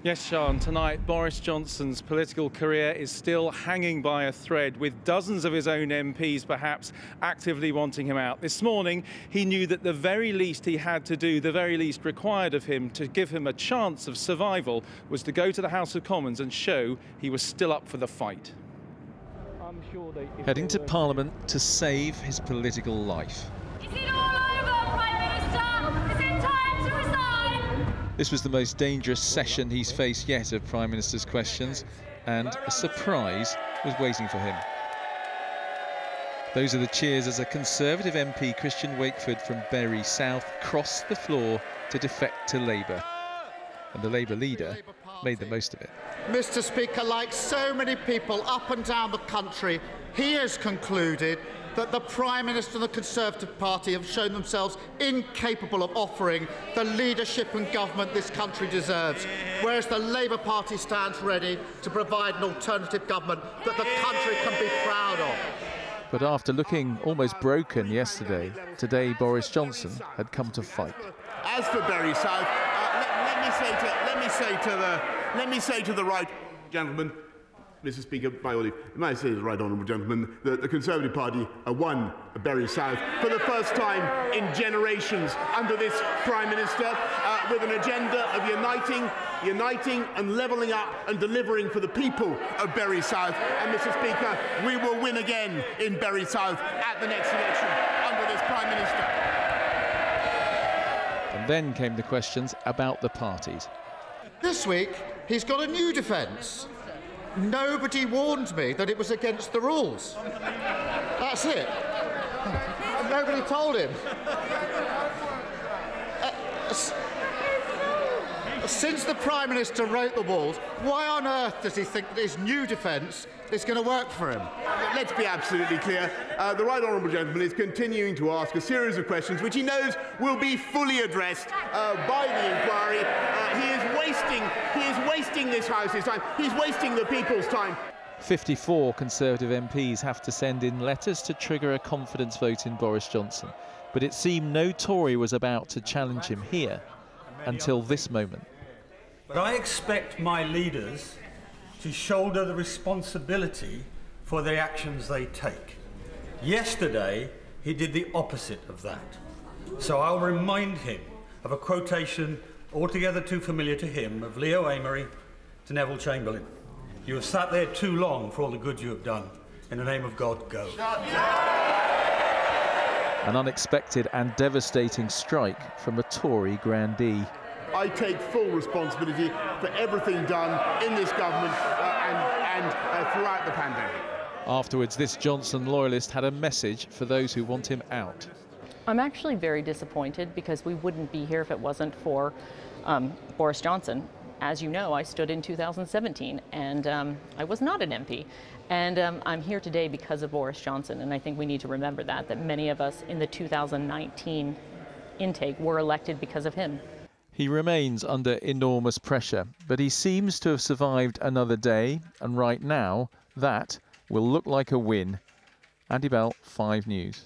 Yes, Sean, tonight Boris Johnson's political career is still hanging by a thread, with dozens of his own MPs perhaps actively wanting him out. This morning he knew that the very least he had to do, the very least required of him to give him a chance of survival, was to go to the House of Commons and show he was still up for the fight. Heading to Parliament to save his political life. Is it all over, Prime Minister? Is it time to resign? This was the most dangerous session he's faced yet of Prime Minister's questions, and a surprise was waiting for him. Those are the cheers as a Conservative MP, Christian Wakeford from Bury South, crossed the floor to defect to Labour. And the Labour leader made the most of it. Mr. Speaker, like so many people up and down the country, he has concluded that the Prime Minister and the Conservative Party have shown themselves incapable of offering the leadership and government this country deserves, whereas the Labour Party stands ready to provide an alternative government that the country can be proud of. But after looking almost broken yesterday, today Boris Johnson had come to fight. As for Bury South, let me say to the right gentleman, Mr. Speaker, by all leave, may I say to the right honourable gentleman that the Conservative Party won Bury South for the first time in generations under this Prime Minister, with an agenda of uniting and levelling up and delivering for the people of Bury South. And Mr. Speaker, we will win again in Bury South at the next election under this Prime Minister. And then came the questions about the parties. This week, he's got a new defence. Nobody warned me that it was against the rules. That's it. Nobody told him. Since the Prime Minister wrote the walls, why on earth does he think that his new defence is going to work for him? Let's be absolutely clear. The right honourable gentleman is continuing to ask a series of questions which he knows will be fully addressed by the inquiry. He is wasting this House's time. He's wasting the people's time. 54 Conservative MPs have to send in letters to trigger a confidence vote in Boris Johnson. But it seemed no Tory was about to challenge him here until this moment. But I expect my leaders to shoulder the responsibility for the actions they take. Yesterday, he did the opposite of that. So I'll remind him of a quotation altogether too familiar to him of Leo Amery to Neville Chamberlain. You have sat there too long for all the good you have done. In the name of God, go. An unexpected and devastating strike from a Tory grandee. I take full responsibility for everything done in this government and throughout the pandemic. Afterwards, this Johnson loyalist had a message for those who want him out. I'm actually very disappointed because we wouldn't be here if it wasn't for Boris Johnson. As you know, I stood in 2017 and I was not an MP. And I'm here today because of Boris Johnson, and I think we need to remember that many of us in the 2019 intake were elected because of him. He remains under enormous pressure, but he seems to have survived another day, and right now, that will look like a win. Andy Bell, 5 News.